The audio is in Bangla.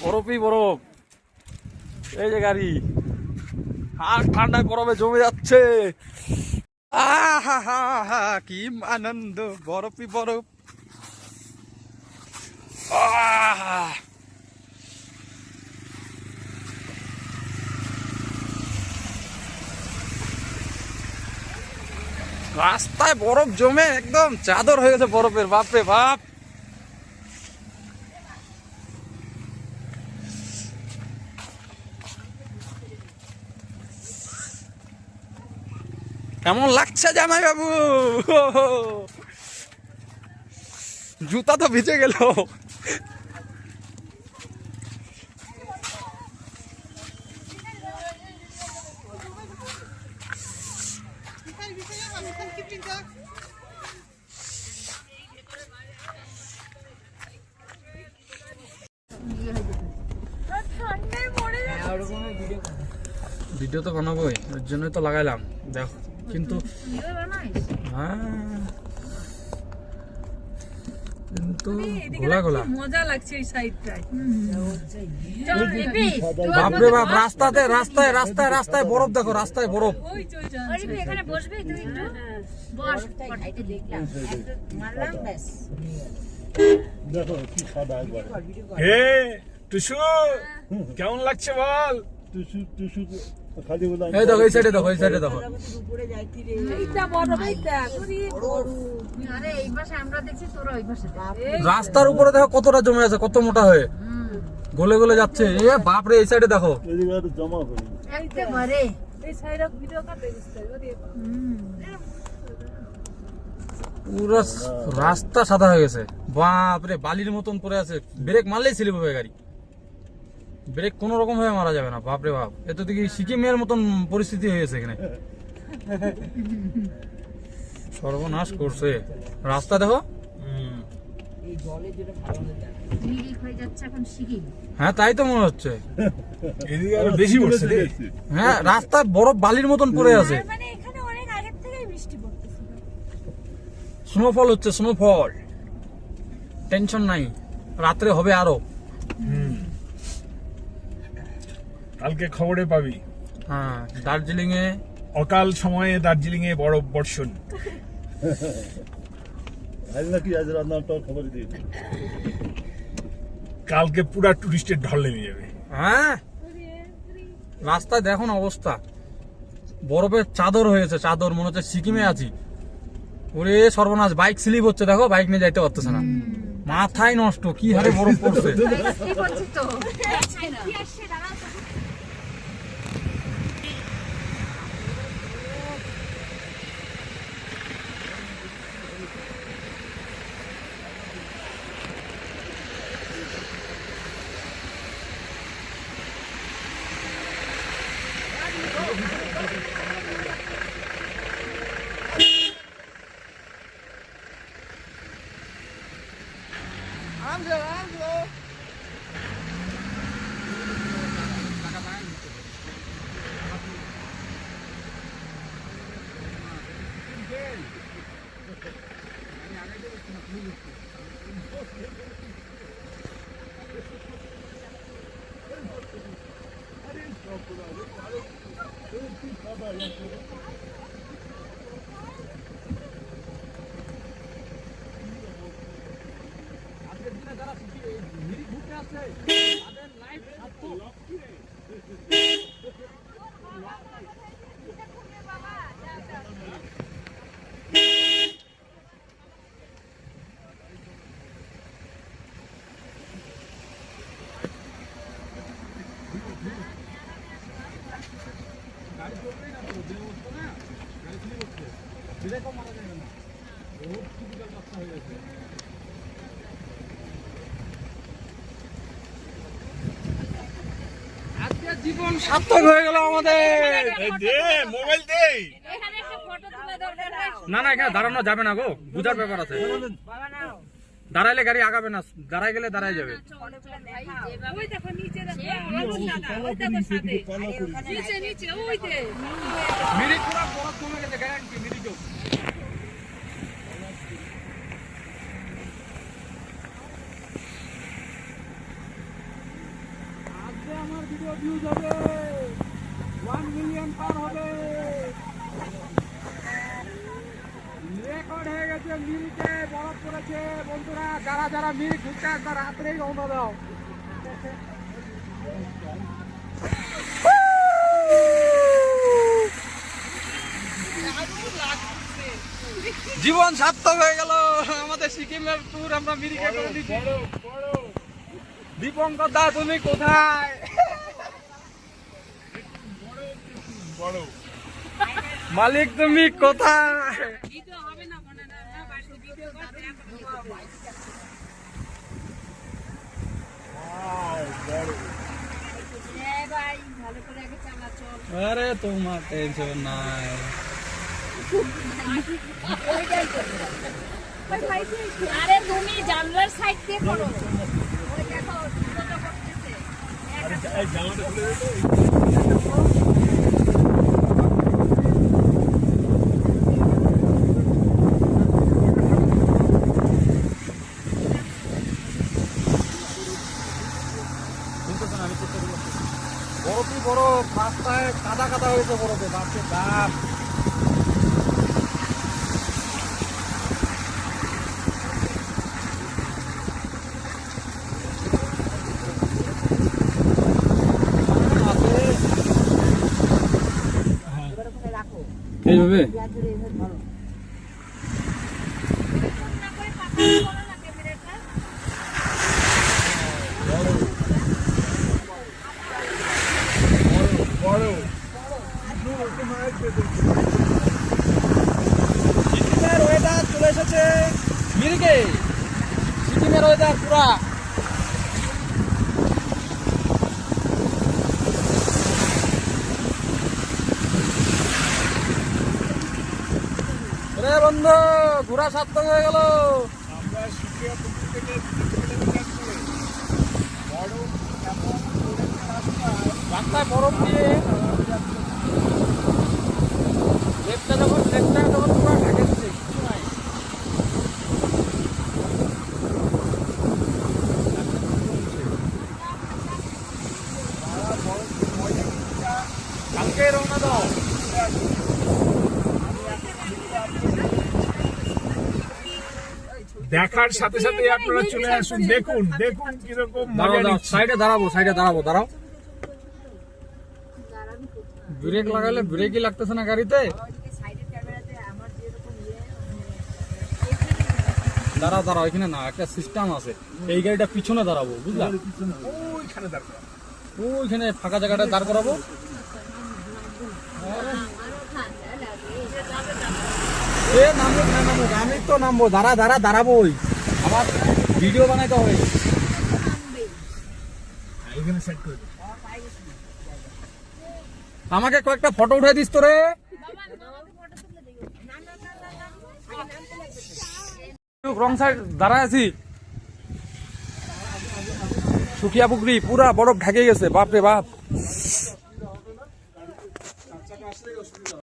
বরফই বরফ। এই যে গাড়ি আর ঠান্ডায় বরফে জমে যাচ্ছে। আহা কি আনন্দ, বরফই বরফ। রাস্তায় বরফ জমে একদম চাদর হয়ে গেছে বরফের, বাপরে বাপ। কেমন লাগছে জামাই বাবু? জুতা তো ভিজে গেল। ভিডিও তো বানাবোই, ওর জন্যই তো লাগাইলাম। দেখো কিন্তু কিন্তু গোলা গোলা মজা লাগছে এই সাইডটায়। বাপরে বাপ, রাস্তাতে রাস্তায় রাস্তায় রাস্তায় বরফ, দেখো রাস্তায় বরফ। এখানে বসবি তুই একটু বস, ফটোতে দেখলাম মারলাম ব্যাস। দেখো কি সাদা একবার। হে টুসু, কেমন লাগছে বল? টুসু টুসু খালি বলা। এই দেখো এই সাইডে দেখো, এই সাইডে দেখো। এইটা বড়, এইটা আরে এই পাশে আমরা দেখছি, তোরা ওই পাশে দেখ। রাস্তার উপরে দেখো কতটা জমে আছে, কত মোটা হয়ে গলে গলে যাচ্ছে। এ বাপরে, এই সাইডে দেখো। এদিকে আর জমা করি একেবারে এই সাইডে ভিডিও কাটে দিচ্ছে। পুরো রাস্তা সাদা হয়ে গেছে। বাপরে, বালির মতন পড়ে আছে। ব্রেক মারলেই স্লিপ হবে গাড়ি, ব্রেক কোন রকম ভাবে মারা যাবে না। বাপরে বাপ, এত দেখি সিকিমের মতন পরিস্থিতি হয়ে গেছে এখানে। সর্বনাশ করছে রাস্তা, দেখো। মিরিক হয়ে যাচ্ছে এখন সিকিম। হ্যাঁ তাই তো মনে হচ্ছে। এদিকে আরো বেশি পড়ছে রে। হ্যাঁ রাস্তায় বরফ বালির মতন পড়ে আছে। মানে এখানে অনেক আগের থেকেই বৃষ্টি পড়তেছিল। স্নোফল হচ্ছে, স্নোফল। টেনশন নাই, রাত্রে হবে আরো। কালকে খবরে পাবি হ্যাঁ, দার্জিলিং এ অকাল সময়ে দার্জিলিং এ বরফ বর্ষণ। আজ নাকি আজ রান্নাটার খবর দিয়েছি। কালকে পুরা টুরিস্টের ঢল নেমে যাবে। হ্যাঁ, রাস্তায় দেখো না অবস্থা, বরফের চাদর হয়েছে, চাদর। মনে হচ্ছে সিকিমে আছি। ওরে সর্বনাশ, বাইক স্লিপ হচ্ছে, দেখো বাইক নিয়ে যাইতে পারতেছে না। মাথায় নষ্ট, কি হারে বরফ পড়ছে। কি করছিস তো? জীবন সার্থক হয়ে গেল আমাদের। মোবাইল দে। এখানে একটা ফটো তুলে দরকার। না না, এখানে দাঁড়ানো যাবে না গো, বুঝার ব্যাপার আছে। দাঁড়াইলে গাড়ি আগাবে না, দাঁড়াই গেলে দাঁড়াই যাবে। ওই দেখো নিচে, দেখো ওই দেখো সাথে নিচে নিচে ওই যে মিরিক পুরো বরফ কমে গেছে, গ্যারান্টি মিরিকেও। আমার ভিডিও ভিউজ হবে 1 মিলিয়ন পার হবে। রেকর্ড হয়ে গেছে, মিরিকে বরফ পড়েছে বন্ধুরা। যারা যারা মিরিক ঘুরতে আসবে রাত্রেই রওনা দাও। জীবন সার্থক হয়ে গেল আমাদের সিকিমের ট্যুর আমরা মিরিকে করে দিচ্ছি। দীপঙ্কর দা তুমি কোথায়? মালিক তুমি কোথায়? ভিডিও হবে না মনে না বাড়িতে ভিডিও করতে ভাই ভালো করে আগে চালা চল। আরে তোমার টেনশন নাই। আরে তুমি জানলার সাইড দিয়ে করো। ওই দেখো কত করতেছে। বরফই বরফ, রাস্তায় কাদা কাদা হয়েছে বরফে, বাপরে বাপ। এইভাবে না করে পাকা করো না ক্যামেরাটা। সিকিমের ওয়েদার চলে এসেছে মিরিকে। সিকিমের ওয়েদার পুরা রে বন্ধু, ঘোরা সার্থক হয়ে গেল। আমরা সুকিয়া পুকুর থেকে বরফ এমন পড়েছে রাস্তায় বরফ দিয়ে লেপটা যখন পুরো ঢেকে দিচ্ছে, কিছু নাই। কালকে রওনা দাও। দেখার সাথে সাথে আপনারা চলে আসুন, দেখুন দেখুন কিরকম মজা দাঁড়াও, নিচ্ছি। সাইডে দাঁড়াবো, দাঁড়াও। ব্রেক লাগালে ব্রেকই লাগতেছে না গাড়িতে। সাইডের ক্যামেরাতে আমার যেরকম দাঁড়াও, এখানে না, একটা সিস্টেম আছে। এই গাড়িটা পিছনে দাঁড়াবো, বুঝলা? ওইখানে দরকার। ওইখানে ফাঁকা জায়গাটা দাঁড় করাবো। এ নামুক না নামুক, আমি তো নামবো। দাঁড়াবোই, আবার ভিডিও বানাইতে হবে। এখানে সেট করে দিন। আমাকে কয়েকটা ফটো উঠাই দিস তো রে। রং সাইড দাঁড়ায় আছি। সুকিয়া পুকুরি পুরা বরফ ঢেকে গেছে, বাপরে বাপ।